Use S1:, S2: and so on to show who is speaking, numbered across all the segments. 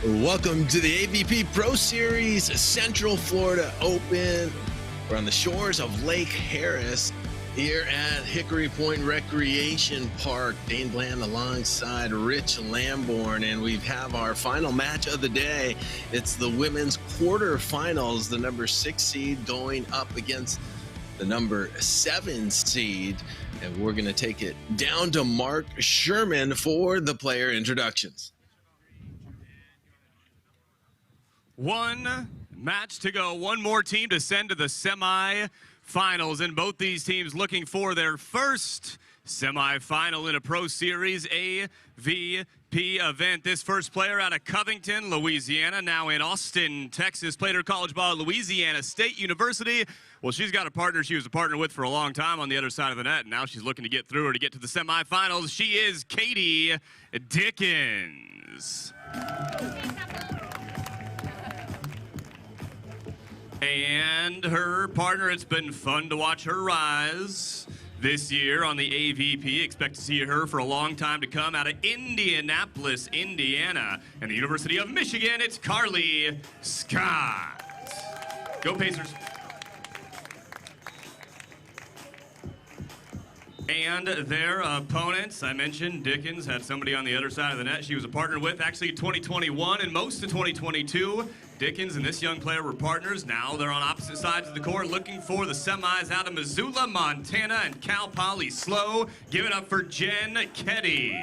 S1: Welcome to the AVP Pro Series Central Florida Open. We're on the shores of Lake Harris here at Hickory Point Recreation Park. Dane Bland alongside Rich Lamborn, and we have our final match of the day. It's the women's quarterfinals, the number 6 seed going up against the number 7 seed. And we're going to take it down to Mark Sherman for the player introductions.
S2: One match to go, one more team to send to the semifinals, and both these teams looking for their first semifinal in a Pro Series AVP event. This first player out of Covington, Louisiana, now in Austin, Texas, played her college ball at Louisiana State University. Well, she's got a partner she was a partner with for a long time on the other side of the net, and now she's looking to get through her to get to the semifinals. She is Keddy Dickens. And her partner, it's been fun to watch her rise this year on the AVP. Expect to see her for a long time to come out of Indianapolis, Indiana. And the University of Michigan, it's Carly Skjodt. Go Pacers. And their opponents, I mentioned Dickens had somebody on the other side of the net she was a partner with, actually 2021 and most of 2022. Dickens and this young player were partners. Now they're on opposite sides of the court looking for the semis out of Missoula, Montana, and Cal Poly Slow. Give it up for Jen Keddy.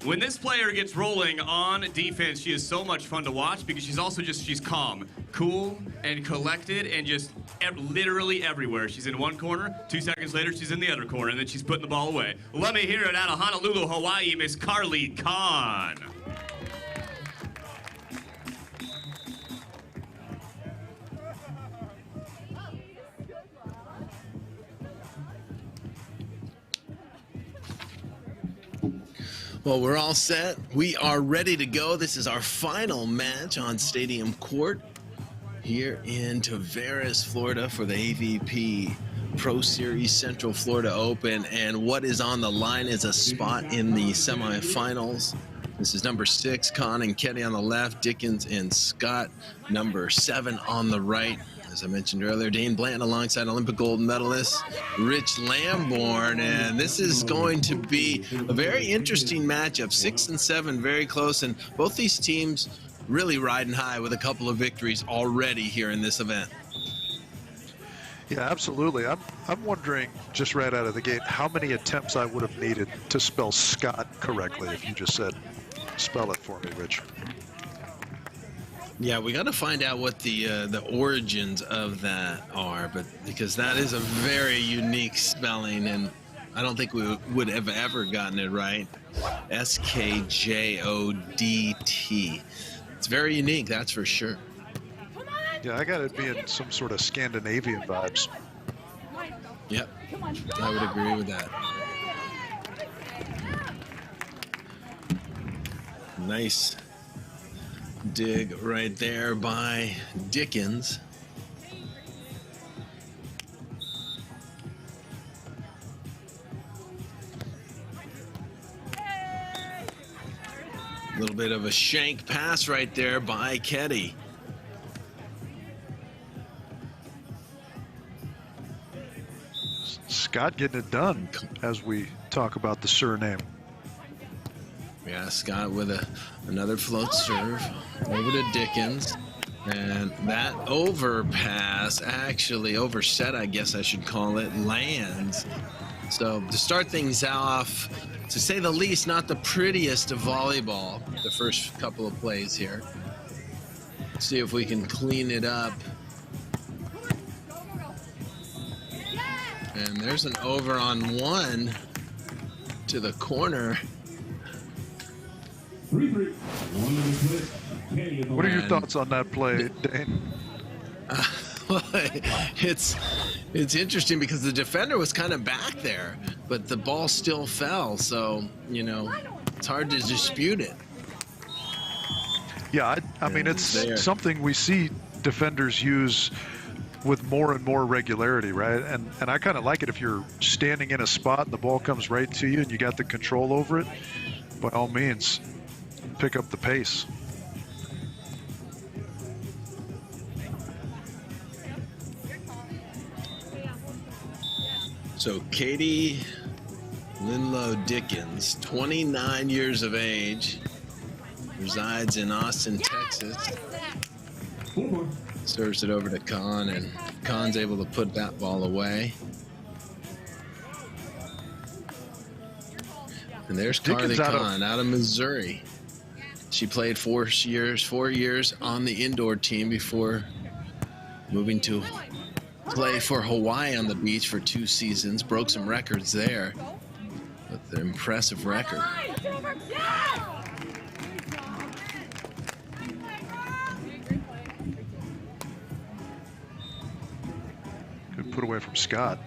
S2: When this player gets rolling on defense, she is so much fun to watch because she's also she's calm, cool, and collected, and just literally everywhere. She's in one corner, 2 seconds later she's in the other corner, and then she's putting the ball away. Let me hear it out of Honolulu, Hawaii, Miss Carly Kahn.
S1: Well, we're all set. We are ready to go. This is our final match on Stadium Court here in Tavares, Florida for the AVP Pro Series Central Florida Open. And what is on the line is a spot in the semifinals. This is number 6, Kahn and Keddy on the left, Dickens and Skjodt, number 7 on the right. As I mentioned earlier, Dane Bland alongside Olympic gold medalist Rich Lamborn, and this is going to be a very interesting matchup. 6 and 7, very close, and both these teams really riding high with a couple of victories already here in this event.
S3: Yeah, absolutely. I'm wondering, just right out of the gate, how many attempts I would have needed to spell Skjodt correctly if you just said, spell it for me, Rich.
S1: Yeah, we got to find out what the origins of that are, but because that is a very unique spelling, and I don't think we would have ever gotten it right. Skjodt. It's very unique, that's for sure.
S3: Yeah, I got it being some sort of Scandinavian vibes.
S1: Yep, I would agree with that. Nice dig right there by Dickens. A little bit of a shank pass right there by Keddy.
S3: Skjodt getting it done as we talk about the surname.
S1: Yeah, Skjodt with another float serve over to Dickens. And that overpass, actually overset, I guess I should call it, lands. So to start things off, to say the least, not the prettiest of volleyball, the first couple of plays here. See if we can clean it up. And there's an over on 1 to the corner.
S3: What are your thoughts on that play, Dane?
S1: It's interesting because the defender was kind of back there, but the ball still fell. So, you know, it's hard to dispute it.
S3: Yeah, I mean, it's something we see defenders use with more and more regularity, right? And I kind of like it if you're standing in a spot and the ball comes right to you and you got the control over it. By all means, pick up the pace.
S1: So Keddy Linlow Dickens, 29 years of age, resides in Austin, Texas. Serves it over to Kahn, and Kahn's able to put that ball away. And there's Carly Kahn out of Missouri. She played 4 years on the indoor team before moving to play for Hawaii on the beach for 2 seasons. Broke some records there with an impressive record.
S3: Good put away from Skjodt.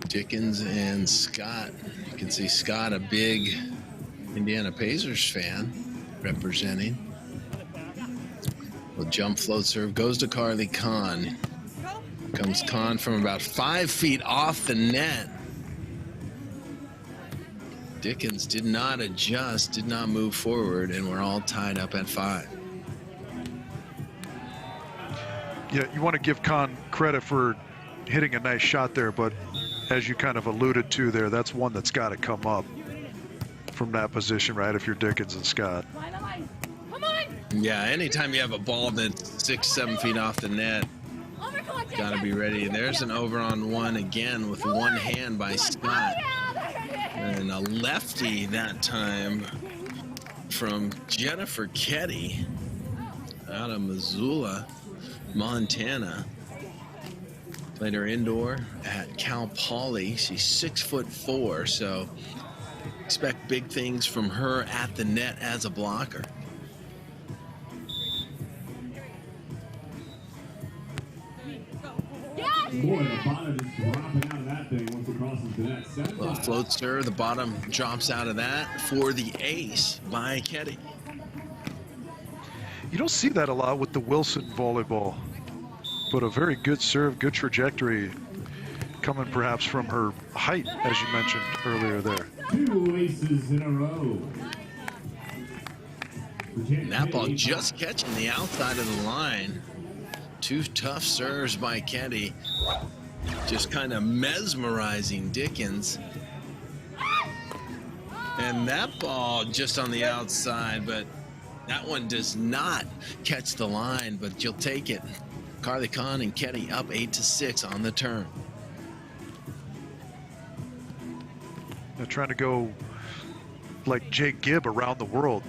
S1: Dickens and Skjodt. You can see Skjodt, a big Indiana Pacers fan, representing. Well, jump float serve goes to Carly Kahn. Comes Kahn from about 5 feet off the net. Dickens did not adjust, did not move forward, and we're all tied up at 5.
S3: Yeah, you want to give Kahn credit for hitting a nice shot there, but as you kind of alluded to there, that's one that's got to come up from that position, right? If you're Dickens and Skjodt.
S1: Yeah, anytime you have a ball that's 6, 7 feet off the net, got to be ready. There's an over on one again with one hand by Skjodt. And a lefty that time from Jennifer Keddy out of Missoula, Montana. Played her indoor at Cal Poly. She's 6'4", so expect big things from her at the net as a blocker. Well, floats her. The bottom drops out of that for the ace by Keddy.
S3: You don't see that a lot with the Wilson volleyball, but a very good serve, good trajectory, coming perhaps from her height, as you mentioned earlier there.
S4: 2 aces in a row.
S1: And that ball just catching the outside of the line. 2 tough serves by Keddy, just kind of mesmerizing Dickens. And that ball just on the outside, but that one does not catch the line, but you'll take it. Carly Kahn and Keddy up 8-6 on the turn.
S3: They're trying to go like Jake Gibb around the world.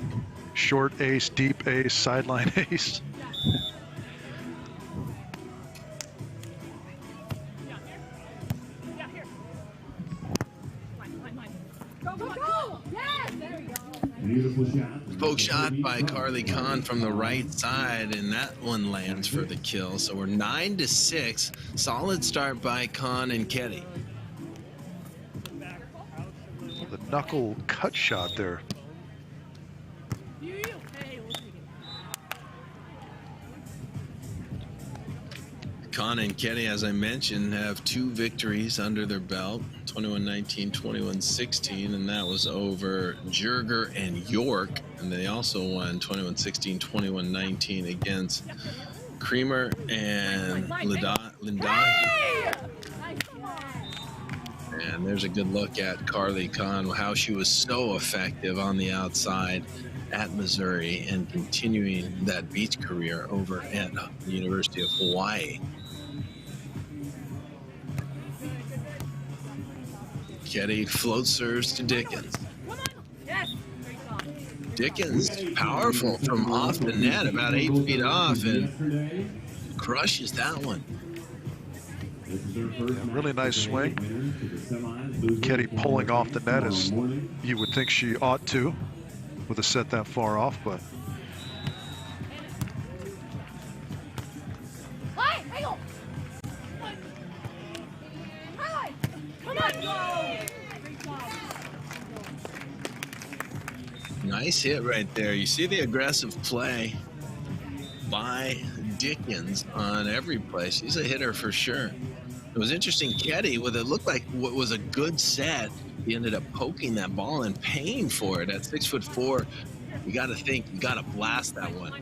S3: Short ace, deep ace, sideline ace.
S4: Beautiful shot.
S1: Poke shot by Carly Kahn from the right side, and that one lands for the kill. So we're 9-6. Solid start by Kahn and Keddy.
S3: The knuckle cut shot there.
S1: Kahn and Keddy, as I mentioned, have 2 victories under their belt, 21-19, 21-16, and that was over Jurger and York. And they also won 21-16, 21-19 against Creamer and Lindahi. And there's a good look at Carly Kahn, how she was so effective on the outside at Missouri and continuing that beach career over at the University of Hawaii. Keddy float serves to Dickens. Dickens, powerful from off the net, about 8 feet off, and crushes that one.
S3: Yeah, really nice swing. Keddy pulling off the net as you would think she ought to with a set that far off, but
S1: Nice hit right there. You see the aggressive play by Dickens on every play. She's a hitter for sure. It was interesting, Keddy, with it looked like what was a good set, he ended up poking that ball and paying for it. At 6'4", you got to think, you got to blast that one.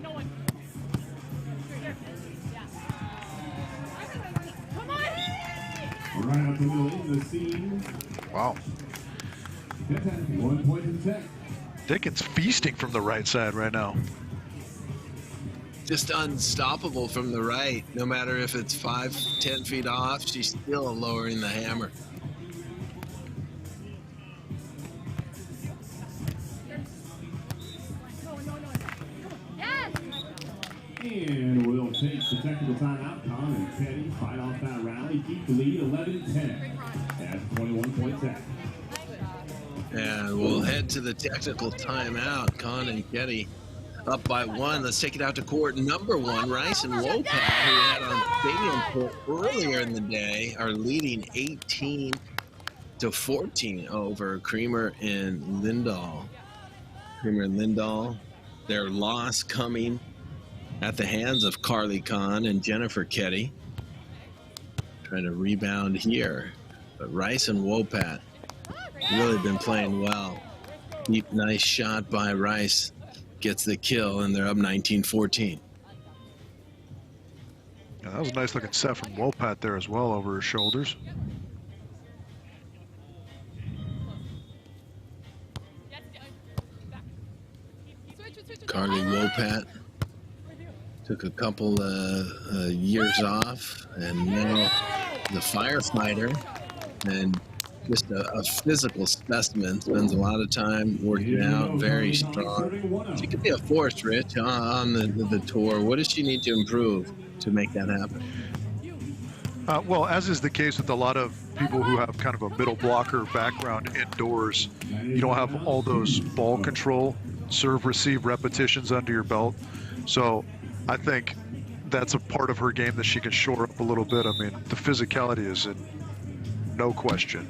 S4: Right out the middle in the scene.
S3: Wow.
S4: 1 point in set.
S3: Dickens feasting from the right side right now.
S1: Just unstoppable from the right. No matter if it's 5-10 feet off, she's still lowering the hammer.
S4: And we'll take the technical timeout. Con and Keddy fight off that rally. Keep the lead 11-10. That's 21-point set.
S1: And we'll head to the technical timeout. Con and Keddy up by 1. Let's take it out to court. Number 1, Rice and Wopat, who we had on Stadium Court earlier in the day, are leading 18-14 over Creamer and Lindahl. Creamer and Lindahl, their loss coming at the hands of Carly Kahn and Jennifer Keddy. Trying to rebound here. But Rice and Wopat really been playing well. Deep, nice shot by Rice. Gets the kill, and they're up 19-14.
S3: Yeah, that was a nice looking set from Wopat there as well over her shoulders.
S1: Carly Wopat took a couple years off, and now the firefighter, and just a physical specimen, spends a lot of time working out, very strong. She could be a force, Rich, on the tour. What does she need to improve to make that happen?
S3: Well, as is the case with a lot of people who have kind of a middle blocker background indoors, you don't have all those ball control, serve, receive repetitions under your belt. So I think that's a part of her game that she can shore up a little bit. I mean, the physicality is in no question.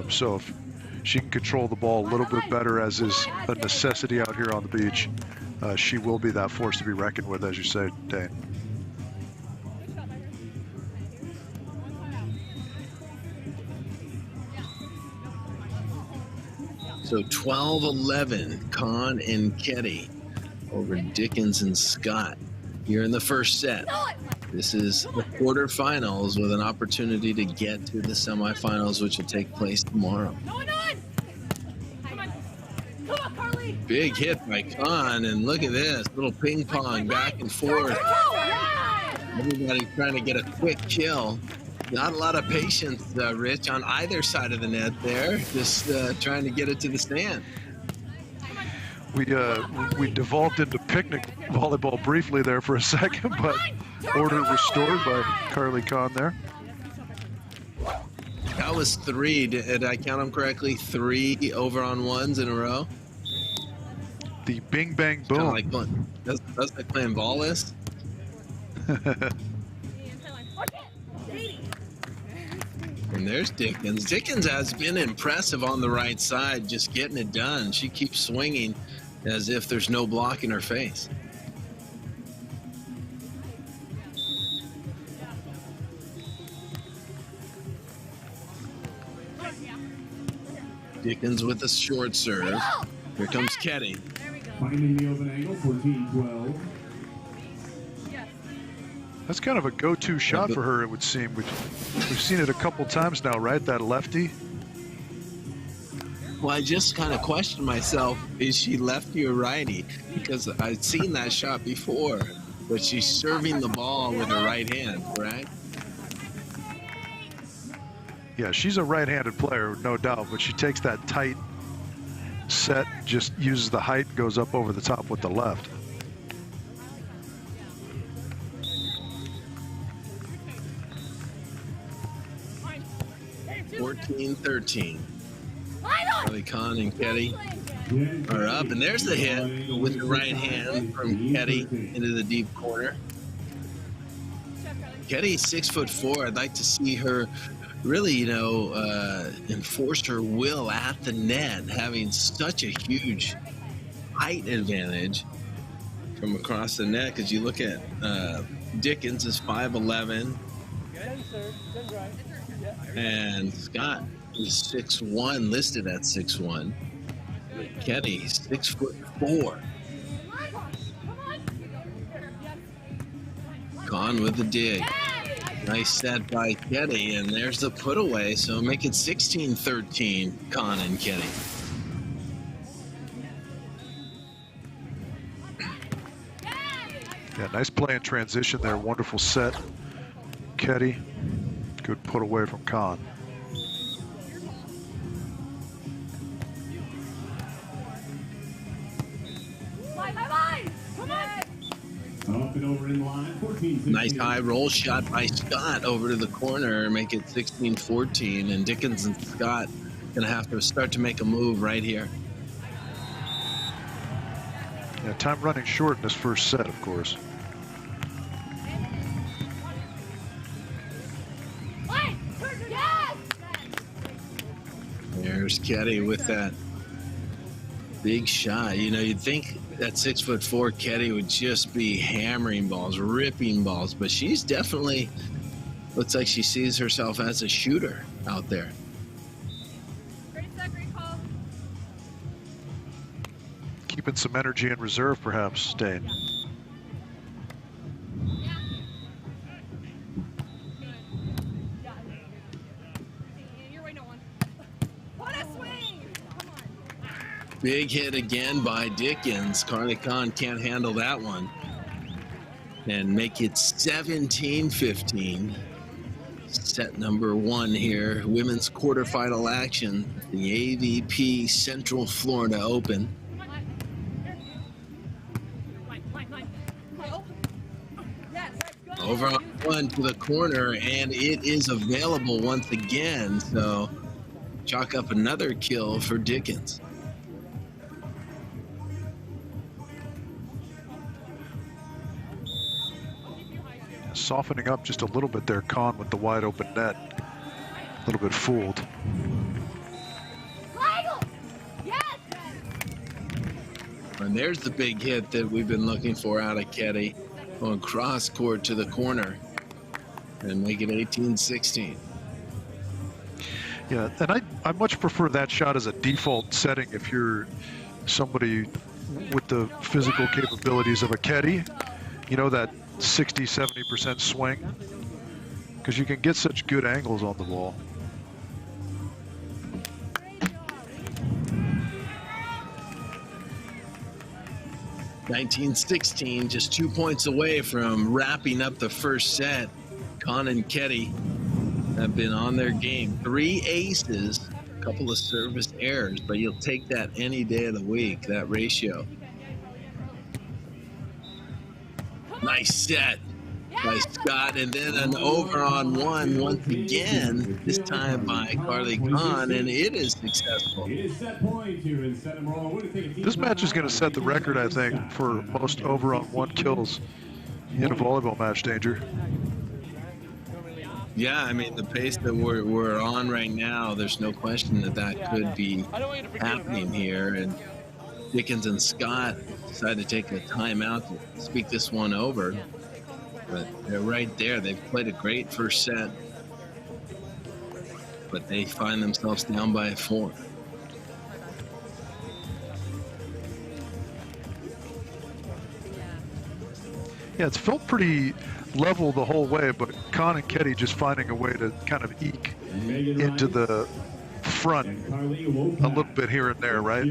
S3: So if she can control the ball a little bit better, as is a necessity out here on the beach, she will be that force to be reckoned with, as you say, Dane.
S1: So 12-11, Kahn and Keddy over Dickens and Skjodt here in the first set. This is the quarterfinals with an opportunity to get to the semifinals, which will take place tomorrow. Big hit by Kahn, and look at this, little ping pong back and forth. Everybody trying to get a quick kill. Not a lot of patience, Rich, on either side of the net there. Just trying to get it to the stand.
S3: We devolved into picnic volleyball briefly there for a second, but order restored by Carly Kahn there.
S1: That was 3. Did I count them correctly? 3 over on ones in a row.
S3: The bing bang boom.
S1: Like that's like playing volleys. And there's Dickens. Dickens has been impressive on the right side, just getting it done. She keeps swinging as if there's no block in her face. Dickens with a short serve. Here comes Keddy.
S4: Finding the open angle, 14-12.
S3: That's kind of a go-to shot for her, it would seem. We've seen it a couple times now, right? That lefty.
S1: Well, I just kind of questioned myself, is she lefty or righty? Because I've seen that shot before, but she's serving the ball with her right hand, correct?
S3: Yeah, she's a right-handed player, no doubt, but she takes that tight set, just uses the height, goes up over the top with the left.
S1: (14-13). Carly Kahn and Keddy are up, and there's the hit with the right hand from Keddy into the deep corner. Keddy, 6'4". I'd like to see her really, enforced her will at the net, having such a huge height advantage from across the net. Because you look at Dickens is 5'11", and Skjodt is 6'1", listed at 6'1". Keddy, 6'4". Con with the dig. Nice set by Keddy, and there's the put away. So make it 16-13, Con and Keddy.
S3: Yeah, nice play in transition there. Wonderful set. Keddy, good put away from Con.
S4: Up and over in line, 14,
S1: Nice high roll shot by Skjodt over to the corner, make it 16-14, and Dickens and Skjodt gonna have to start to make a move right here.
S3: Yeah, time running short in this first set, of course.
S1: There's Keddy with that big shot. You'd think that 6'4" Keddy would just be hammering balls, ripping balls, but she's definitely looks like she sees herself as a shooter out there.
S3: Keeping some energy in reserve, perhaps, Dane.
S1: Big hit again by Dickens. Carly Con can't handle that one. And make it 17-15. Set number 1 here. Women's quarterfinal action. The AVP Central Florida Open. Over on one to the corner, and it is available once again. So chalk up another kill for Dickens.
S3: Softening up just a little bit there, Con, with the wide open net. A little bit fooled.
S1: And there's the big hit that we've been looking for out of Keddy, going cross court to the corner and make it 18-16.
S3: Yeah, and I much prefer that shot as a default setting if you're somebody with the physical capabilities of a Keddy. That 60-70% swing, because you can get such good angles on the ball.
S1: (19-16), just 2 points away from wrapping up the first set. Con and Keddy have been on their game. 3 aces, a couple of service errors, but you'll take that any day of the week, that ratio. Nice set by Skjodt, and then an over on one once again, this time by Carly Con, and it is successful.
S3: This match is going to set the record, I think, for most over on one kills in a volleyball match, Danger.
S1: Yeah, I mean, the pace that we're on right now, there's no question that could be happening here. And Dickens and Skjodt decided to take a timeout to speak this one over. But they're right there. They've played a great first set, but they find themselves down by 4.
S3: Yeah, it's felt pretty level the whole way, but Con and Keddy just finding a way to kind of eke into the front a little bit here and there, right?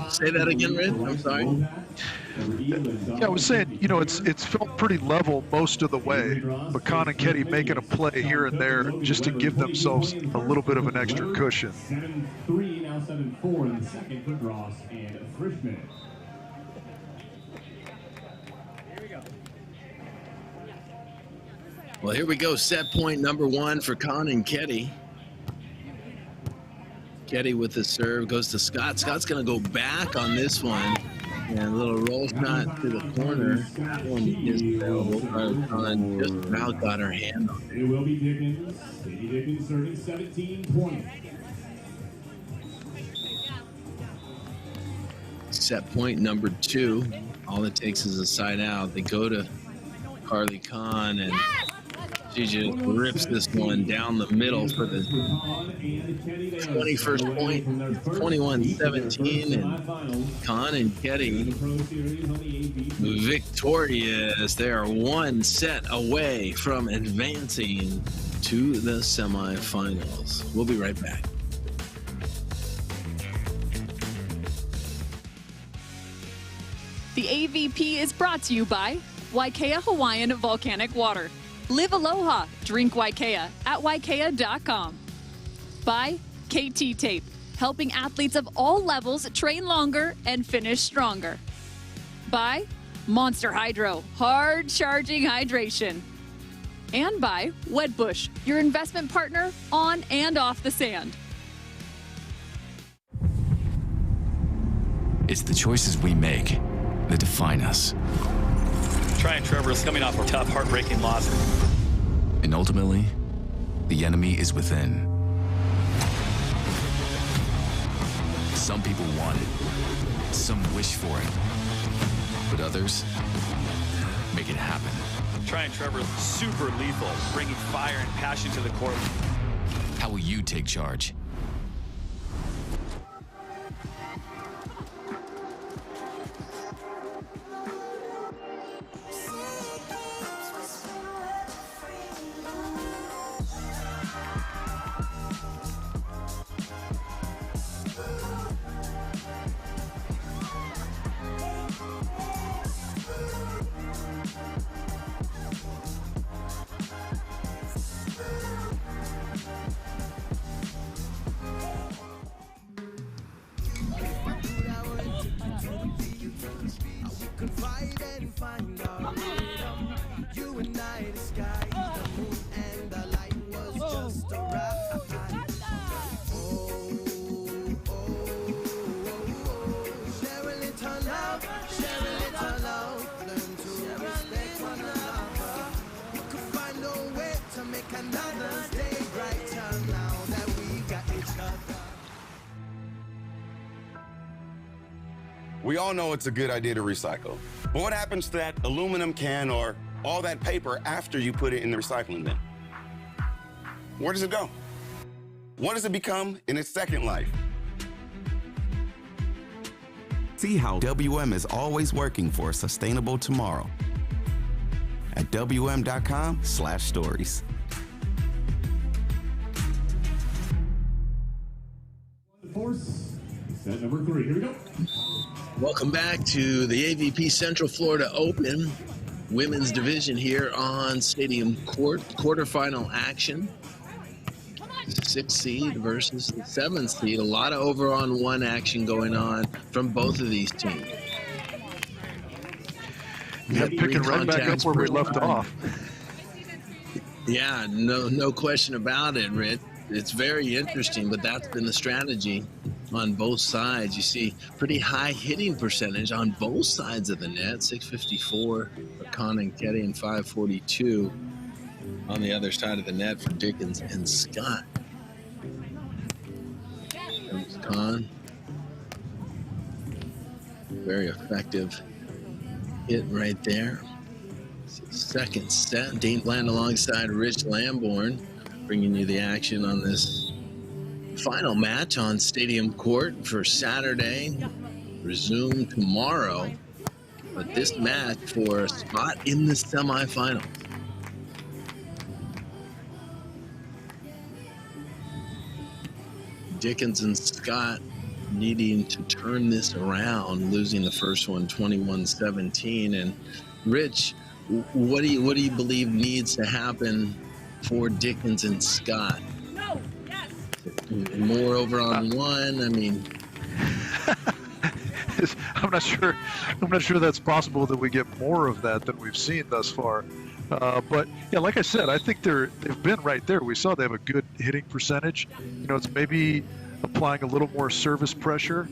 S1: Say that again, Red. I'm sorry.
S3: Yeah, I was saying, it's felt pretty level most of the way, but Con and Keddy making a play here and there just to give themselves a little bit of an extra cushion.
S4: 7-3, now 7-4 in the second for Ross and Frischman.
S1: Well, here we go. Set point number 1 for Con and Keddy. Keddy with the serve goes to Skjodt. Scott's going to go back on this one. And a little roll shot to the corner. That one is available. Khan just about got her hand on it.
S4: It will be Dickens. Katie Dickens serving 17-20.
S1: Set point number 2. All it takes is a side out. They go to Carly Khan, and she just rips this one down the middle for the 21st point. 21-17, and Khan and Keddy victorious. They are one set away from advancing to the semifinals. We'll be right back.
S5: The AVP is brought to you by Waikea Hawaiian Volcanic Water. Live Aloha, drink Waikea at waikea.com. By KT Tape, helping athletes of all levels train longer and finish stronger. By Monster Hydro, hard charging hydration. And by Wedbush, your investment partner on and off the sand.
S6: It's the choices we make that define us.
S7: Tryon Trevor is coming off a tough, heartbreaking loss.
S6: And ultimately, the enemy is within. Some people want it. Some wish for it. But others make it happen.
S7: Tryon Trevor is super lethal, bringing fire and passion to the court.
S6: How will you take charge?
S8: We all know it's a good idea to recycle. But what happens to that aluminum can or all that paper after you put it in the recycling bin? Where does it go? What does it become in its second life? See how WM is always working for a sustainable tomorrow at WM.com/stories.
S4: Force, set number 3. Here we go.
S1: Welcome back to the AVP Central Florida Open Women's Division here on Stadium Court. Quarterfinal action. 6th seed versus the 7th seed. A lot of over-on-one action going on from both of these teams.
S3: Yeah, picking right back up where we left off.
S1: Yeah, no question about it, Rich. It's very interesting, but that's been the strategy on both sides. You see pretty high hitting percentage on both sides of the net, 654 for Khan and Keddy and 542 on the other side of the net for Dickens and Skjodt. Comes Khan. Very effective hit right there. Second set, Dean Bland alongside Rich Lamborn, bringing you the action on this final match on Stadium Court for Saturday. Resume tomorrow, but this match for a spot in the semifinals. Dickens and Skjodt needing to turn this around, losing the first one 21-17. And Rich, what do you believe needs to happen for Dickens and Skjodt? More over on one. I mean,
S3: I'm not sure that's possible that we get more of that than we've seen thus far. But yeah, like I said, I think they've been right there. We saw they have a good hitting percentage. You know, it's maybe applying a little more service pressure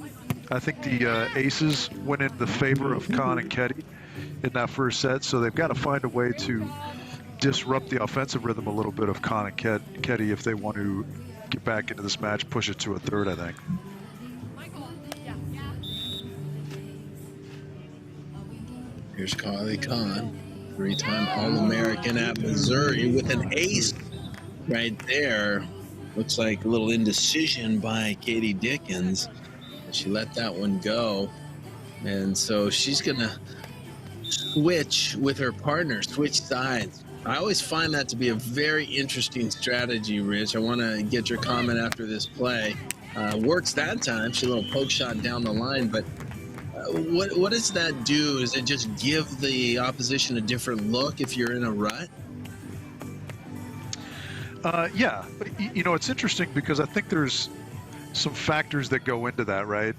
S3: I think the aces went in the favor of Khan and Keddy in that first set, so they've got to find a way to disrupt the offensive rhythm a little bit of Khan and Keddy if they want to get back into this match, push it to a third, I think.
S1: Here's Carly Khan, three-time All-American at Missouri with an ace right there. Looks like a little indecision by Katie Dickens. She let that one go. And so she's going to switch with her partner, switch sides. I always find that to be a very interesting strategy, Rich. I want to get your comment after this play. Works that time. She a little poke shot down the line, but what does that do? Does it just give the opposition a different look if you're in a rut?
S3: Yeah, you know, it's interesting because I think there's some factors that go into that, right?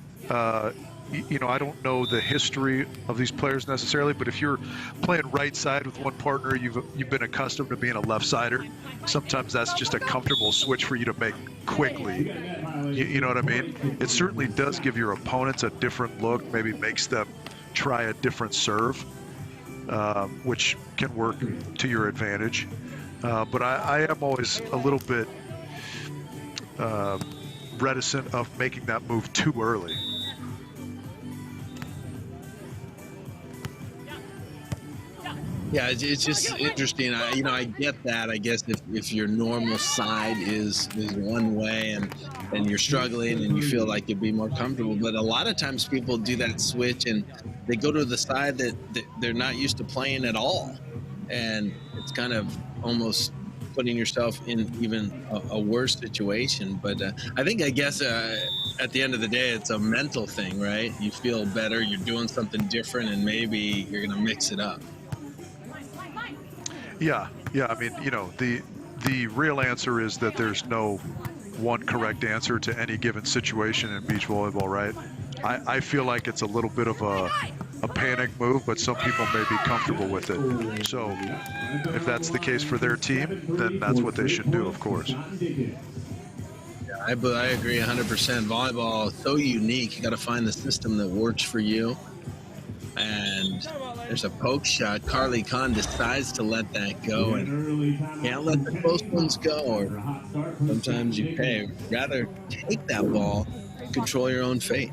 S3: You know, I don't know the history of these players necessarily, but if you're playing right side with one partner, you've been accustomed to being a left sider. Sometimes that's just a comfortable switch for you to make quickly. You know what I mean? It certainly does give your opponents a different look, maybe makes them try a different serve, which can work to your advantage. But I am always a little bit reticent of making that move too early.
S1: Yeah, it's just interesting. I get that. I guess if your normal side is one way and you're struggling and you feel like you'd be more comfortable, but a lot of times people do that switch and they go to the side that they're not used to playing at all, and it's kind of almost putting yourself in even a worse situation. But I guess at the end of the day, it's a mental thing, right? You feel better, you're doing something different, and maybe you're going to mix it up.
S3: Yeah. I mean, you know, the real answer is that there's no one correct answer to any given situation in beach volleyball, right? I feel like it's a little bit of a panic move, but some people may be comfortable with it. So if that's the case for their team, then that's what they should do, of course.
S1: Yeah, I agree 100%. Volleyball is so unique. You got to find the system that works for you. And there's a poke shot. Carly Khan decides to let that go, and can't let the close ones go, or sometimes you pay. Rather take that ball, control your own fate.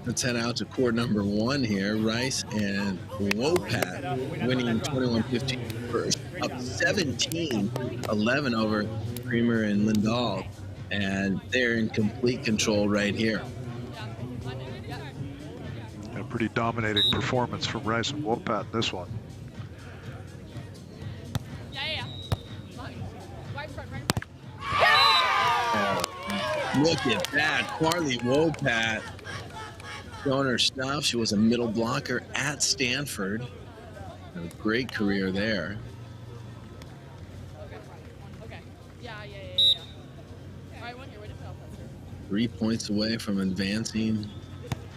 S1: Let's head out to court number one here. Rice and Wopat winning 21-15 first, up 17-11 over Creamer and Lindahl, and they're in complete control right here.
S3: Pretty dominating performance from Rice and Wopat in this one.
S1: Look at that. Carly Wopat showing her stuff. She was a middle blocker at Stanford. A great career there.
S9: Okay. Yeah.
S1: 3 points away from advancing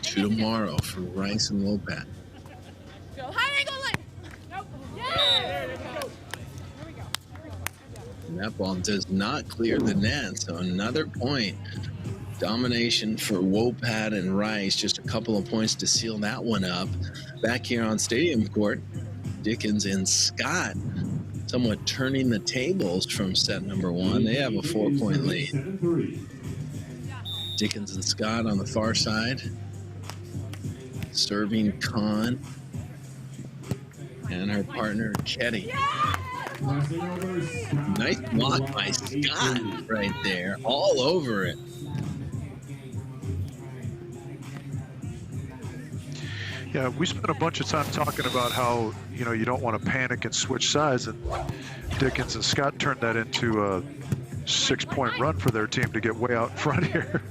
S1: to tomorrow for Rice and Wopat.
S9: Go high angle leg. Nope. Yeah.
S1: And that ball does not clear the net, so another point. Domination for Wopat and Rice, just a couple of points to seal that one up. Back here on Stadium Court, Dickens and Skjodt somewhat turning the tables from set number one. They have a 4-point lead. Dickens and Skjodt on the far side. Serving Khan and her partner Keddy. Nice block by Skjodt right there, all over it.
S3: Yeah, we spent a bunch of time talking about how, you know, you don't want to panic and switch sides, and Dickens and Skjodt turned that into a 6-point run for their team to get way out in front here.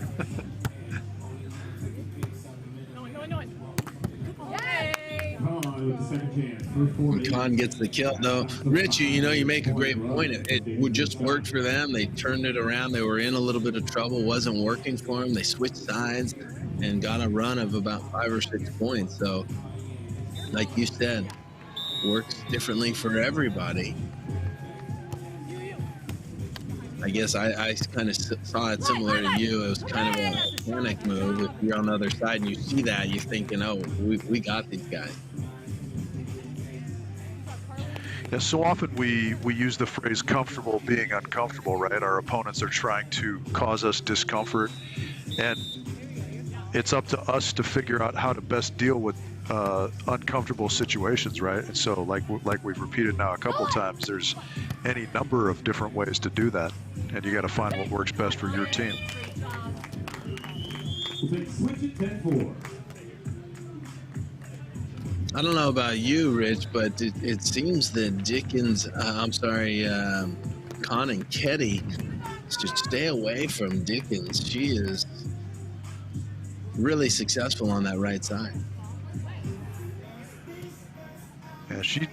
S1: Khan gets the kill, though. Richie, you make a great point. It would just work for them. They turned it around. They were in a little bit of trouble. Wasn't working for them. They switched sides and got a run of about 5 or 6 points. So, like you said, works differently for everybody. I guess I kind of saw it similar to you. It was kind of panic move. If you're on the other side and you see that, you're thinking, oh, we got these guys.
S3: Yeah, so often we use the phrase comfortable being uncomfortable, right? Our opponents are trying to cause us discomfort, and it's up to us to figure out how to best deal with uncomfortable situations, right? And so like we've repeated now a couple times, there's any number of different ways to do that, and you got to find what works best for your team.
S4: We'll take switch at 10-4.
S1: I don't know about you, Rich, but it seems that Dickens, Con and Keddy should stay away from Dickens. She is really successful on that right side.
S3: Yeah, she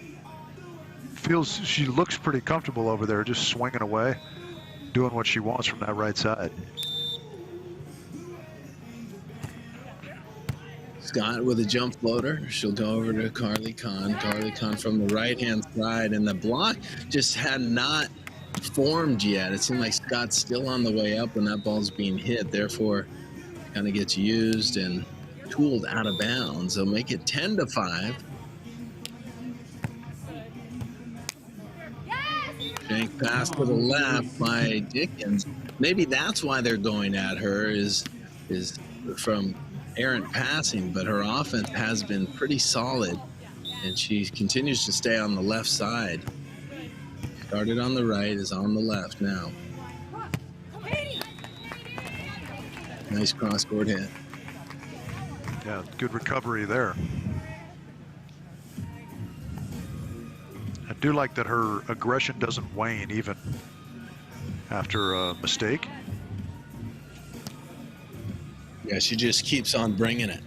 S3: looks pretty comfortable over there, just swinging away, doing what she wants from that right side.
S1: Skjodt with a jump floater. She'll go over to Carly Con. Carly Con from the right-hand side, and the block just had not formed yet. It seemed like Scott's still on the way up when that ball's being hit. Therefore, kind of gets used and tooled out of bounds. They'll make it 10-5. Shank pass to the left by Dickens. Maybe that's why they're going at her is from errant passing, but her offense has been pretty solid, and she continues to stay on the left side. Started on the right, is on the left now. Nice cross-court hit.
S3: Yeah, good recovery there. I do like that her aggression doesn't wane even after a mistake.
S1: Yeah, she just keeps on bringing it.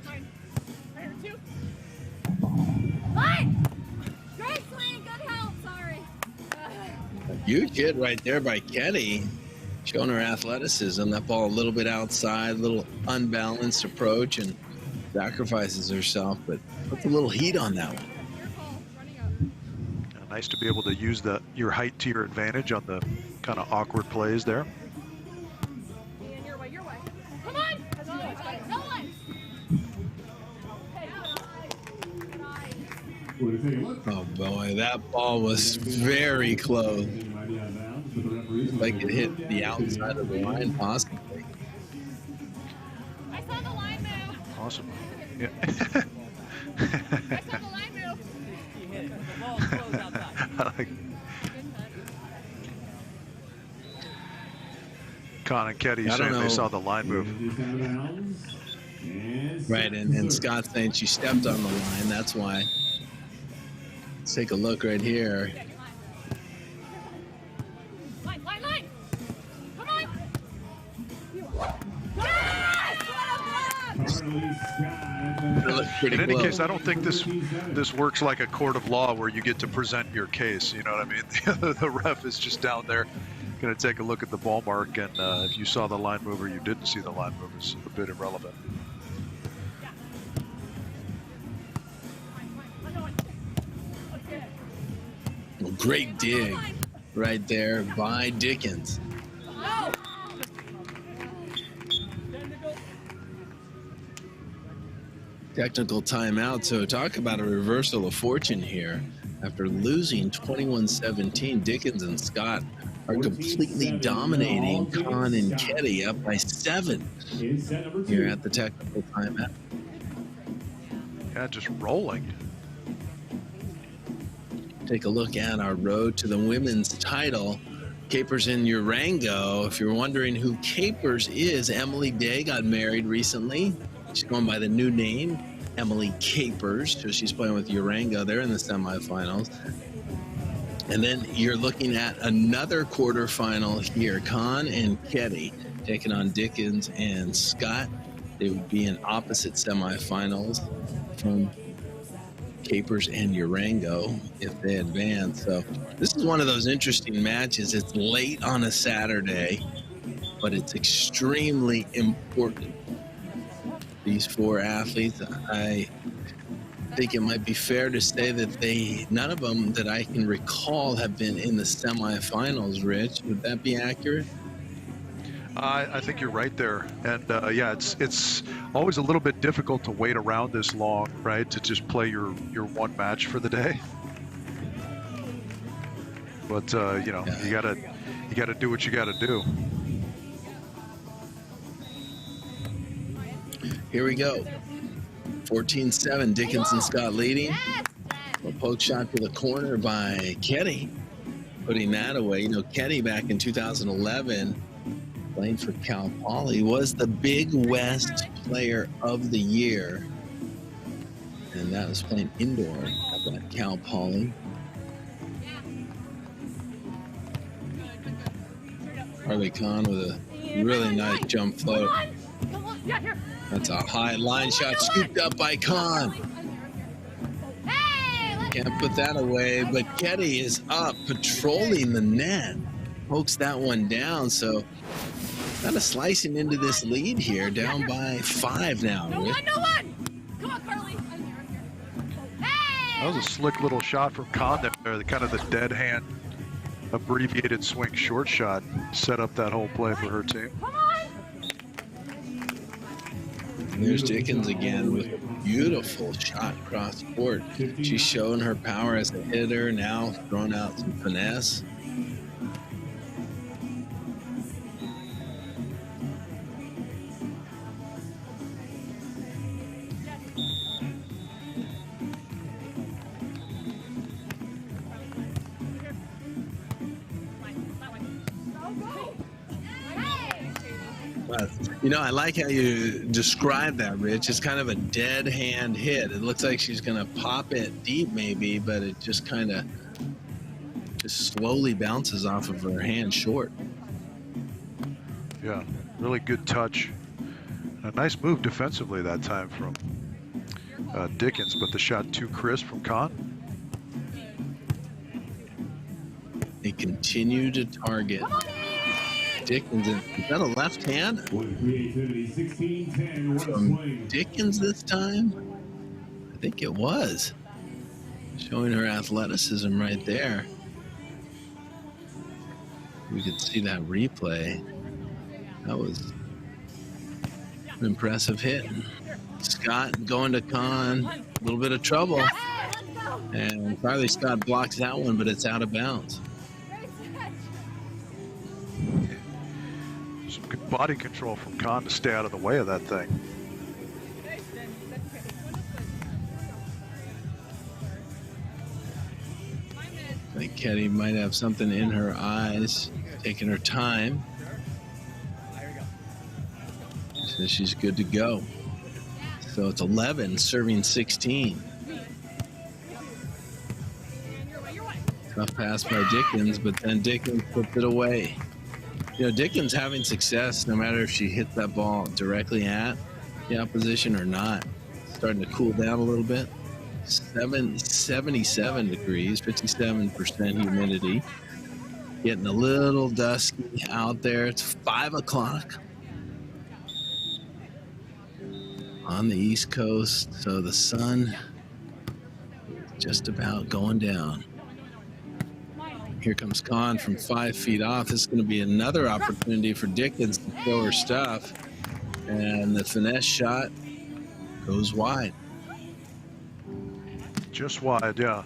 S9: Great swing, good help, sorry.
S1: Huge hit right there by Keddy, showing her athleticism. That ball a little bit outside, a little unbalanced approach, and sacrifices herself, but puts a little heat on that one.
S3: Nice to be able to use your height to your advantage on the kind of awkward plays there.
S9: Your way. Come on! No one!
S1: Oh boy, that ball was very close. Like it hit the outside of the line, possibly.
S9: I saw the line move.
S3: Awesome. Yeah.
S9: I saw the line move.
S3: I like Con and Keddy saying they saw the line move.
S1: Right, and Skjodt saying she stepped on the line. That's why. Let's take a look right here.
S9: Line. Come on!
S1: It looked pretty
S3: In any
S1: close.
S3: case, I don't think this works like a court of law where you get to present your case. You know what I mean? The ref is just down there going to take a look at the ball mark, and if you saw the line move or you didn't see the line move is a bit irrelevant.
S1: Well, great dig right there by Dickens. Technical timeout. So talk about a reversal of fortune here. After losing 21-17, Dickens and Skjodt are completely dominating Con and Keddy up by 7 here at the technical timeout.
S3: Yeah, just rolling.
S1: Take a look at our road to the women's title. Capers in Urango. If you're wondering who Capers is, Emily Day got married recently. She's going by the new name, Emily Capers. So she's playing with Urango. They're in the semifinals. And then you're looking at another quarterfinal here. Con and Keddy taking on Dickens and Skjodt. They would be in opposite semifinals from Capers and Urango if they advance. So this is one of those interesting matches. It's late on a Saturday, but it's extremely important. These 4 athletes, I think it might be fair to say that none of them that I can recall have been in the semifinals, Rich. Would that be accurate?
S3: I think you're right there, and yeah, it's always a little bit difficult to wait around this long, right? To just play your one match for the day. But you know, you gotta do what you gotta do.
S1: Here we go. 14-7, Dickens and Skjodt leading. A poke shot to the corner by Keddy, putting that away. You know, Keddy back in 2011, playing for Cal Poly, was the Big West Player of the Year. And that was playing indoor at Cal Poly. Harley Kahn with a really nice jump float. That's a high line shot, scooped up by Kahn. Can't put that away, but Keddy is up, patrolling the net. Pokes that one down, so kind of slicing into this lead here, down by 5 now.
S9: No one! Come on, Carly!
S3: That was a slick little shot from Kahn there, kind of the dead hand, abbreviated swing short shot, set up that whole play for her team.
S1: And there's Dickens again with a beautiful shot cross court. She's showing her power as a hitter, now throwing out some finesse. You know, I like how you describe that, Rich. It's kind of a dead hand hit. It looks like she's going to pop it deep maybe, but it just kind of just slowly bounces off of her hand short.
S3: Yeah, really good touch. A nice move defensively that time from Dickens, but the shot too crisp from Kahn.
S1: They continue to target Dickens. Is that a left hand? From Dickens this time? I think it was. Showing her athleticism right there. We could see that replay. That was an impressive hit. Skjodt going to Kahn. A little bit of trouble. And Carly Skjodt blocks that one, but it's out of bounds.
S3: Some good body control from Kahn to stay out of the way of that thing.
S1: I think Keddy might have something in her eyes, taking her time. So she's good to go. So it's 11, serving 16. Tough pass by Dickens, but then Dickens puts it away. You know, Dickens having success no matter if she hits that ball directly at the opposition or not. Starting to cool down a little bit. 77 degrees, 57% humidity. Getting a little dusky out there. It's 5 o'clock on the East Coast, so the sun is just about going down. Here comes Kahn from 5 feet off. This is going to be another opportunity for Dickens to throw her stuff. And the finesse shot goes wide.
S3: Just wide, yeah.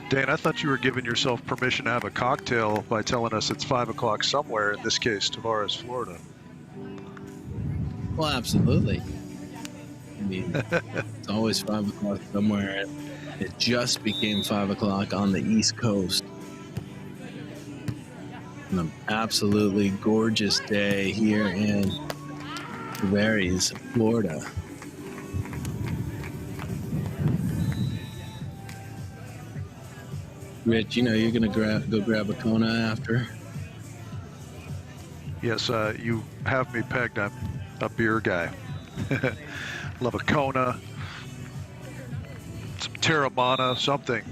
S3: Dan, I thought you were giving yourself permission to have a cocktail by telling us it's 5 o'clock somewhere, in this case, Tavares, Florida.
S1: Well, absolutely. I mean, it's always 5 o'clock somewhere. It just became 5 o'clock on the East Coast. An absolutely gorgeous day here in Tavares, Florida. Rich, you know you're gonna go grab a Kona after.
S3: Yes, you have me pegged. I'm a beer guy. Love a Kona, some Terramana, something.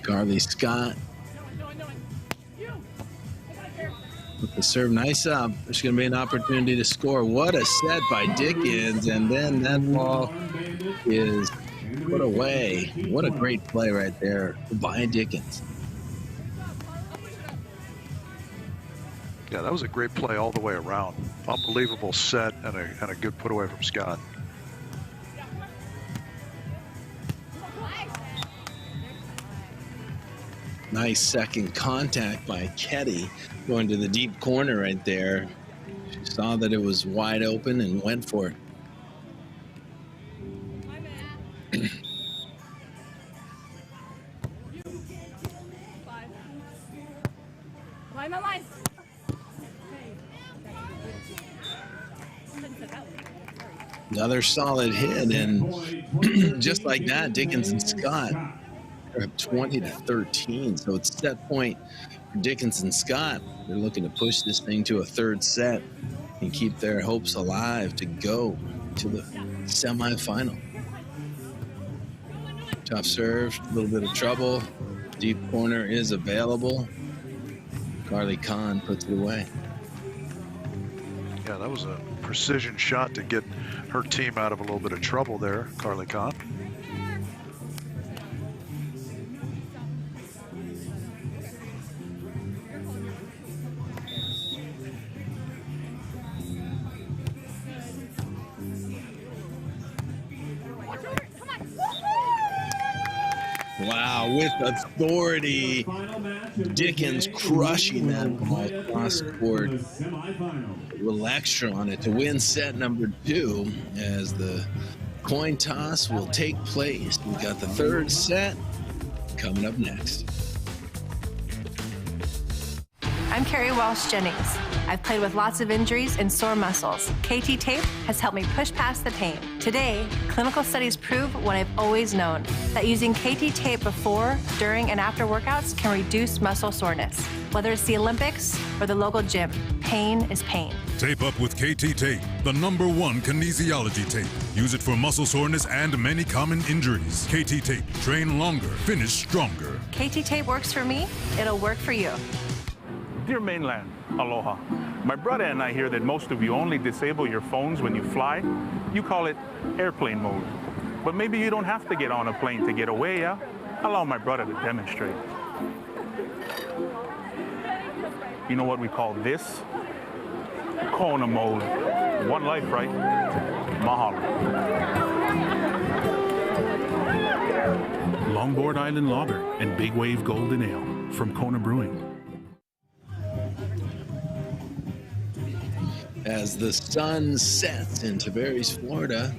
S1: Carly Skjodt with the serve, nice up. There's going to be an opportunity to score. What a set by Dickens, and then that ball is put away. What a great play right there by Dickens.
S3: Yeah, that was a great play all the way around. Unbelievable set and a good put away from Skjodt.
S1: Nice second contact by Keddy, going to the deep corner right there. She saw that it was wide open and went for it. Another solid hit, and just like that, Dickens and Skjodt are up 20-13. So it's set point for Dickens and Skjodt. They're looking to push this thing to a third set and keep their hopes alive to go to the semifinal. Tough serve, a little bit of trouble. Deep corner is available. Carly Kahn puts it away.
S3: Yeah, that was a precision shot to get her team out of a little bit of trouble there, Carly Kahn.
S1: Wow, with authority, Dickens crushing that ball across court. A little extra on it to win set number 2 as the coin toss will take place. We got the third set coming up next.
S10: I'm Carrie Walsh Jennings. I've played with lots of injuries and sore muscles. KT Tape has helped me push past the pain. Today, clinical studies prove what I've always known, that using KT Tape before, during, and after workouts can reduce muscle soreness. Whether it's the Olympics or the local gym, pain is pain.
S11: Tape up with KT Tape, the #1 kinesiology tape. Use it for muscle soreness and many common injuries. KT Tape, train longer, finish stronger.
S10: KT Tape works for me, it'll work for you.
S12: Dear mainland, aloha. My brother and I hear that most of you only disable your phones when you fly. You call it airplane mode. But maybe you don't have to get on a plane to get away, yeah? Allow my brother to demonstrate. You know what we call this? Kona mode. One life, right? Mahalo. Longboard Island Lager and Big Wave Golden Ale from Kona Brewing.
S1: As the sun sets in Tavares, Florida,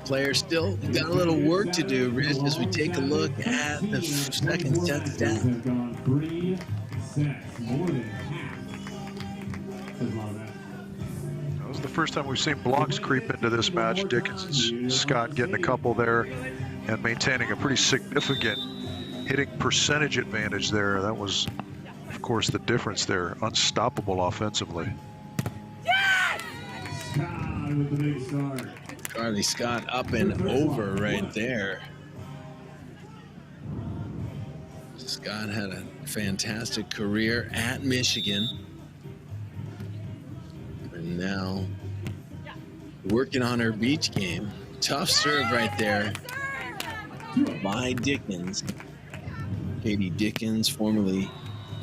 S1: players still got a little work to do, Rich, as we take a look at the second set stat.
S3: That was the first time we've seen blocks creep into this match. Dickens and Skjodt getting a couple there and maintaining a pretty significant hitting percentage advantage there. That was, of course, the difference there. Unstoppable offensively.
S4: With the big start.
S1: Carly Skjodt up and over right there. Skjodt had a fantastic career at Michigan. And now working on her beach game. Tough serve right there by Dickens. Katie Dickens, formerly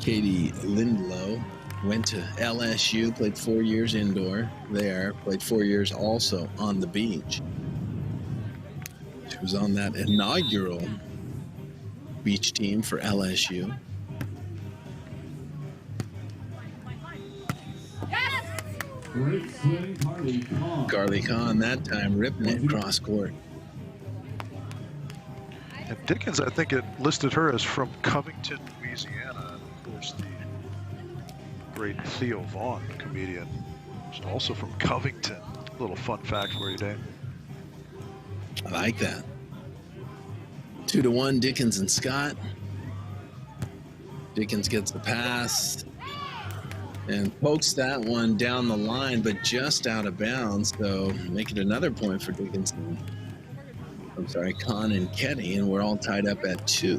S1: Katie Lindlow. Went to LSU, played 4 years indoor there, played 4 years also on the beach. She was on that inaugural beach team for LSU.
S4: Great swing, Carly Kahn.
S1: Carly Kahn that time ripping it cross court.
S3: And Dickens, I think it listed her as from Covington, Louisiana. And of course, the great Theo Vaughn, comedian, is also from Covington. A little fun fact for you, Dave.
S1: I like that. 2-1, Dickens and Skjodt. Dickens gets the pass and pokes that one down the line, but just out of bounds. So make it another point for Dickens. I'm sorry, Kahn and Keddy, and we're all tied up at 2.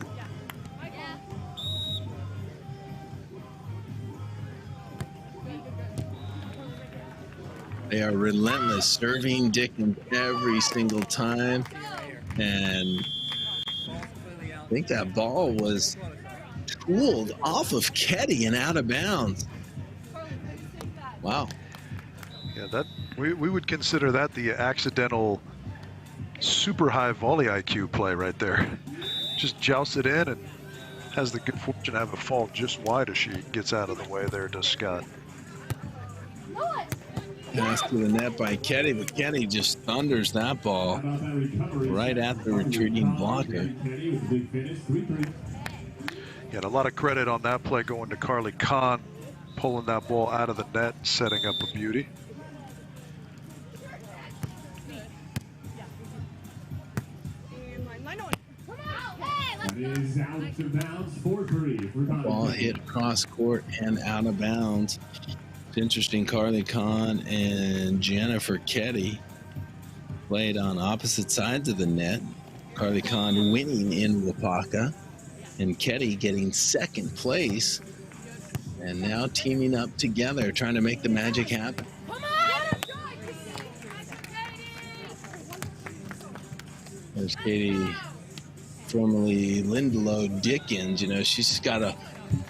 S1: They are relentless, serving Dickens every single time. And I think that ball was tooled off of Keddy and out of bounds. Wow.
S3: Yeah, that we would consider that the accidental super high volley IQ play right there. Just jousts it in and has the good fortune to have a fall just wide as she gets out of the way there, does Skjodt.
S1: Pass to the net by Keddy, but Keddy just thunders that ball right at the retreating blocker.
S3: Yeah, a lot of credit on that play going to Carly Kahn, pulling that ball out of the net, setting up a beauty.
S4: Is out of bounds, 4-3.
S1: Ball hit cross court and out of bounds. It's interesting, Carly Kahn and Jennifer Keddy played on opposite sides of the net. Carly Kahn winning in Wapaka and Keddy getting second place. And now teaming up together, trying to make the magic happen. There's Katie, formerly Lindelof Dickens. You know, she's got a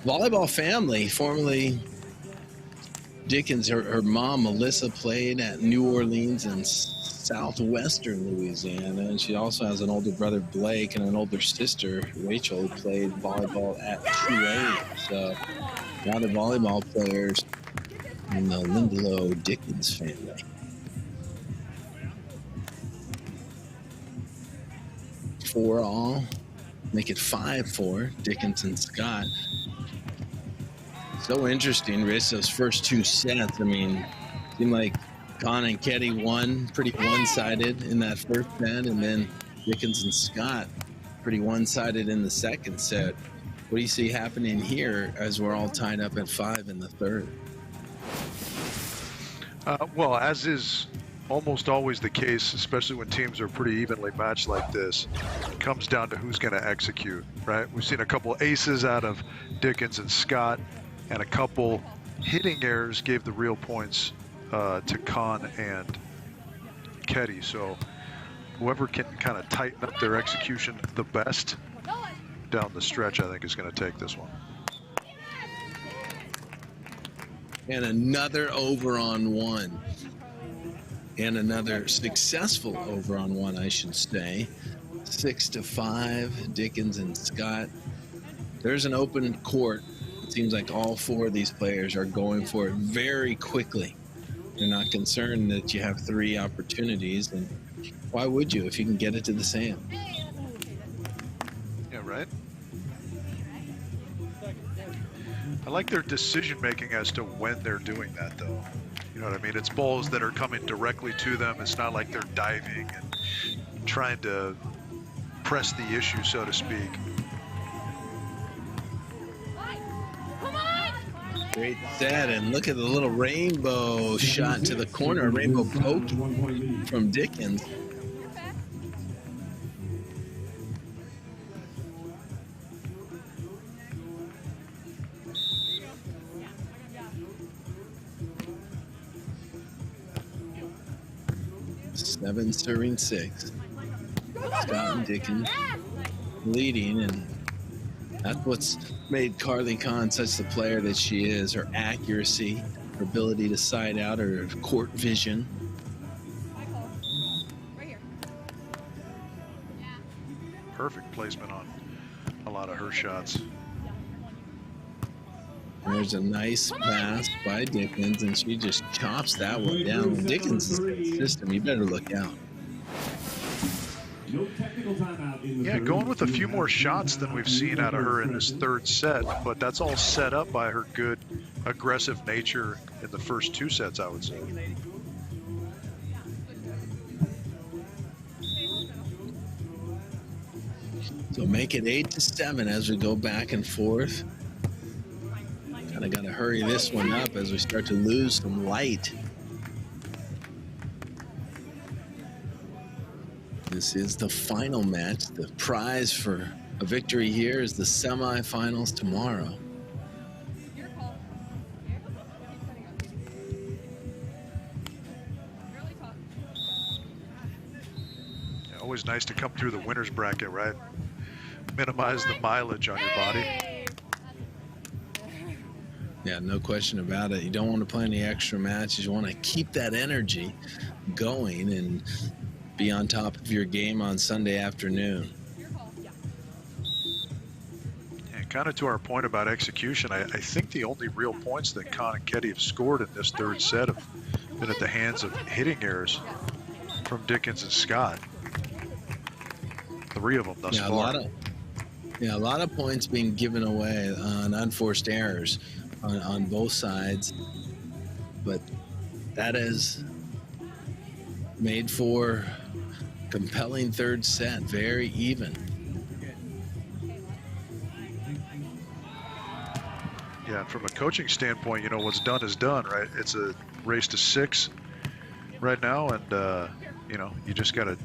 S1: volleyball family. Formerly Dickens, her mom, Melissa, played at New Orleans and southwestern Louisiana. And she also has an older brother, Blake, and an older sister, Rachel, who played volleyball at Tulane. So now the volleyball players in the Lindelof Dickens family. 4 all, make it 5-4, Dickens and Skjodt. So interesting, Rich, those first 2 sets. I mean, seemed like Kahn and Keddy won pretty one-sided in that first set, and then Dickens and Skjodt pretty one-sided in the second set. What do you see happening here as we're all tied up at 5 in the third?
S3: Well, as is almost always the case, especially when teams are pretty evenly matched like this, it comes down to who's going to execute, right? We've seen a couple aces out of Dickens and Skjodt, and a couple hitting errors gave the real points to Kahn and Keddy. So whoever can kind of tighten up their execution the best down the stretch, I think, is going to take this one.
S1: And another over on 1. And another successful over on 1, I should say. 6-5, Dickens and Skjodt. There's an open court. It seems like all 4 of these players are going for it very quickly. They're not concerned that you have 3 opportunities, and why would you if you can get it to the sand?
S3: Yeah, right. I like their decision making as to when they're doing that, though. You know what I mean? It's balls that are coming directly to them. It's not like they're diving and trying to press the issue, so to speak.
S1: Great set, and look at the little rainbow shot to the corner, rainbow poke from Dickens. Seven serving 6. Skjodt and Dickens leading, and that's what's made Carly Kahn such the player that she is. Her accuracy, her ability to side out, her court vision.
S3: Perfect placement on a lot of her shots.
S1: There's a nice pass by Dickens, and she just chops that one down. Dickens' system, you better look out.
S3: Yeah, going with a few more shots than we've seen out of her in this third set, but that's all set up by her good, aggressive nature in the first 2 sets, I would say.
S1: So make it 8-7 as we go back and forth. Kind of got to hurry this one up as we start to lose some light. This is the final match. The prize for a victory here is the semifinals tomorrow.
S3: Yeah, always nice to come through the winner's bracket, right? Minimize the mileage on your body.
S1: Yeah, no question about it. You don't want to play any extra matches. You want to keep that energy going and be on top of your game on Sunday afternoon.
S3: And kind of to our point about execution, I think the only real points that Con and Keddy have scored in this third set have been at the hands of hitting errors from Dickens and Skjodt. 3 of them thus far.
S1: A lot of points being given away on unforced errors on both sides, but that has made for compelling third set, very even.
S3: Yeah, from a coaching standpoint, you know, what's done is done, right? It's a race to 6 right now, and you know, you just got to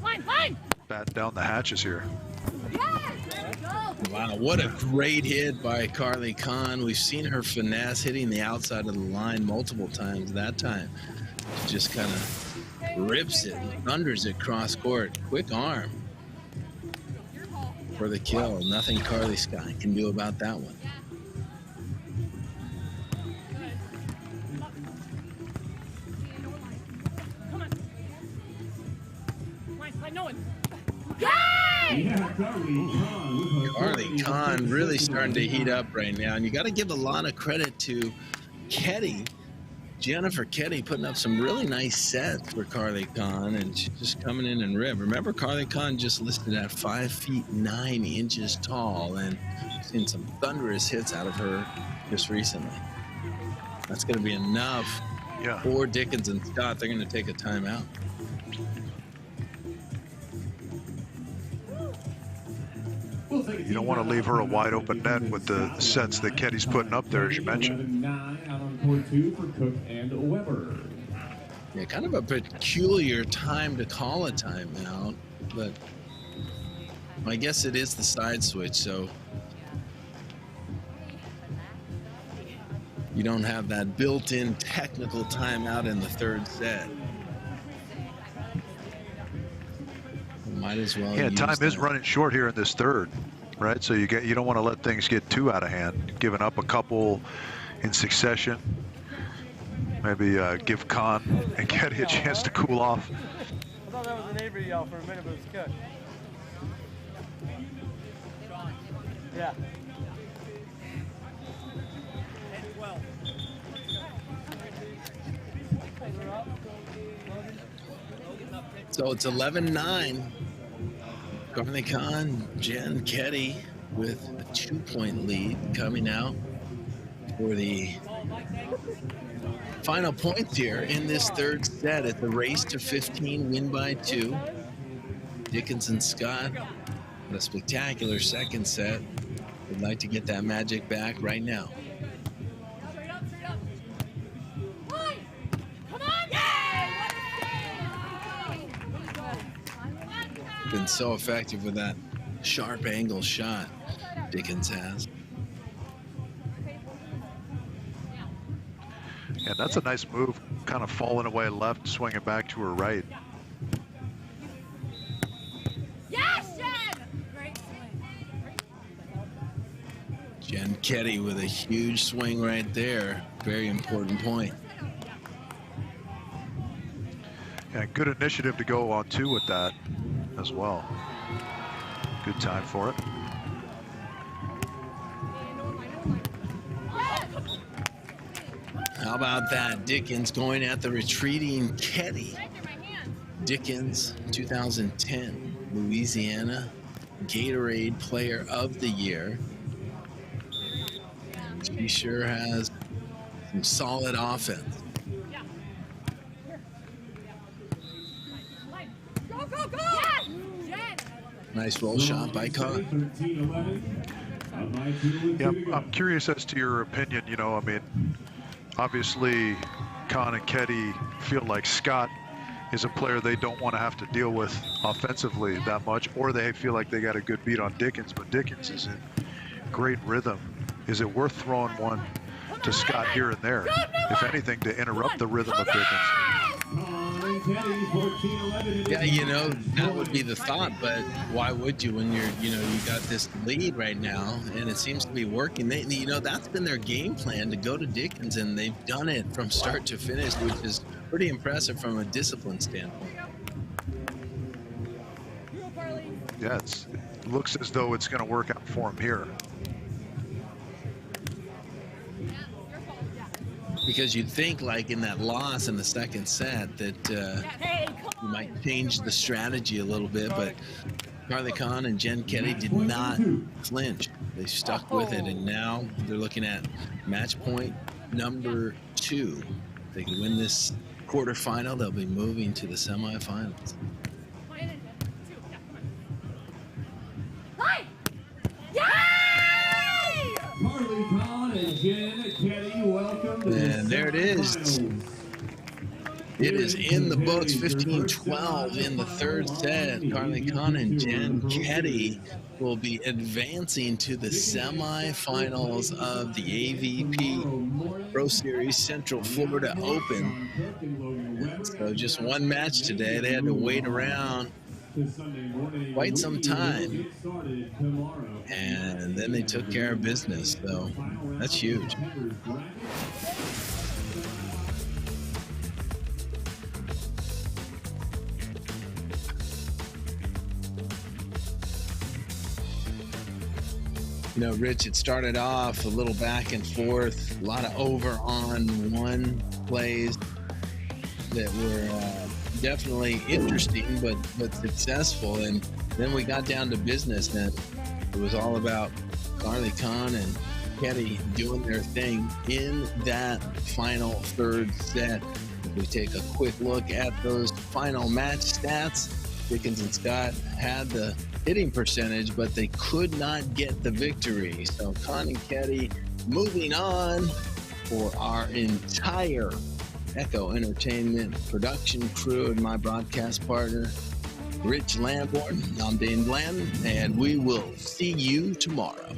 S3: bat down the hatches here.
S1: Wow, what a great hit by Carly Kahn. We've seen her finesse hitting the outside of the line multiple times. That time, she just kind of rips it, thunders it cross court. Quick arm for the kill. Nothing Carly Kahn can do about that one. Carly Kahn really starting to heat up right now, and you got to give a lot of credit to Keddy, Jennifer Keddy, putting up some really nice sets for Carly Kahn, and she's just coming in and rip. Remember, Carly Kahn just listed at 5 feet 9 inches tall, and seen some thunderous hits out of her just recently. That's going to be enough for Dickens and Skjodt. They're going to take a timeout.
S3: You don't want to leave her a wide open net with the sets that Keddy's putting up there, as you mentioned.
S4: 9 out on court 2 for Cook and Weber.
S1: Yeah, kind of a peculiar time to call a timeout, but I guess it is the side switch, so you don't have that built-in technical timeout in the third set. Might as well.
S3: Yeah, time is running short here in this third, right? So you don't want to let things get too out of hand. Giving up a couple in succession. Maybe give Kahn and Keddy a chance to cool off.
S13: I thought that was an Avery yell for a minute, but it was Cook. Yeah.
S1: So it's 11-9. Carly Kahn, Jen Keddy with a 2-point lead coming out for the final points here in this third set. It's a race to 15, win by 2. Dickens and Skjodt, a spectacular second set. Would like to get that magic back right now. Been so effective with that sharp angle shot Dickens has.
S3: Yeah, that's a nice move, kind of falling away left, swinging back to her right.
S9: Yes, Jen! Great swing.
S1: Jen Keddy with a huge swing right there. Very important point.
S3: Yeah, good initiative to go on 2 with that as well. Good time for it.
S1: How about that? Dickens going at the retreating Keddy. Dickens, 2010 Louisiana Gatorade Player of the Year. She sure has some solid offense.
S9: Go, go, go! Yes!
S1: Nice roll shot by Kahn.
S3: Yeah, I'm curious as to your opinion. You know, I mean, obviously, Kahn and Keddy feel like Skjodt is a player they don't want to have to deal with offensively that much, or they feel like they got a good beat on Dickens, but Dickens is in great rhythm. Is it worth throwing one to Skjodt here and there, if anything, to interrupt the rhythm of Dickens?
S4: Keddy, 14-11.
S1: Yeah, you know, that would be the thought, but why would you when you're, you got this lead right now, and it seems to be working. That's been their game plan, to go to Dickens, and they've done it from start to finish, which is pretty impressive from a discipline standpoint.
S3: Yeah, it looks as though it's going to work out for him here.
S1: Because you'd think, like in that loss in the second set, that you might change the strategy a little bit, but Carly Kahn and Jen Keddy did not flinch. They stuck with it, and now they're looking at match point number 2. If they can win this quarterfinal, they'll be moving to the semifinals.
S4: Carly Kahn and Jen Keddy, welcome to
S1: And there it is. It is in the books, 15-12 in the third set. Carly Kahn and Jen Keddy will be advancing to the semifinals of the AVP Pro Series Central Florida Open. So just one match today. They had to wait around quite some time, and then they took care of business. So that's huge. Rich, it started off a little back and forth, a lot of over-on-one plays that were definitely interesting, but successful. And then we got down to business, and it was all about Carly Kahn and Keddy doing their thing in that final third set. If we take a quick look at those final match stats, Dickens and Skjodt had the hitting percentage, but they could not get the victory. So Kahn and Keddy moving on for our entire Echo Entertainment production crew and my broadcast partner, Rich Lamborn. I'm Dane Bland, and we will see you tomorrow.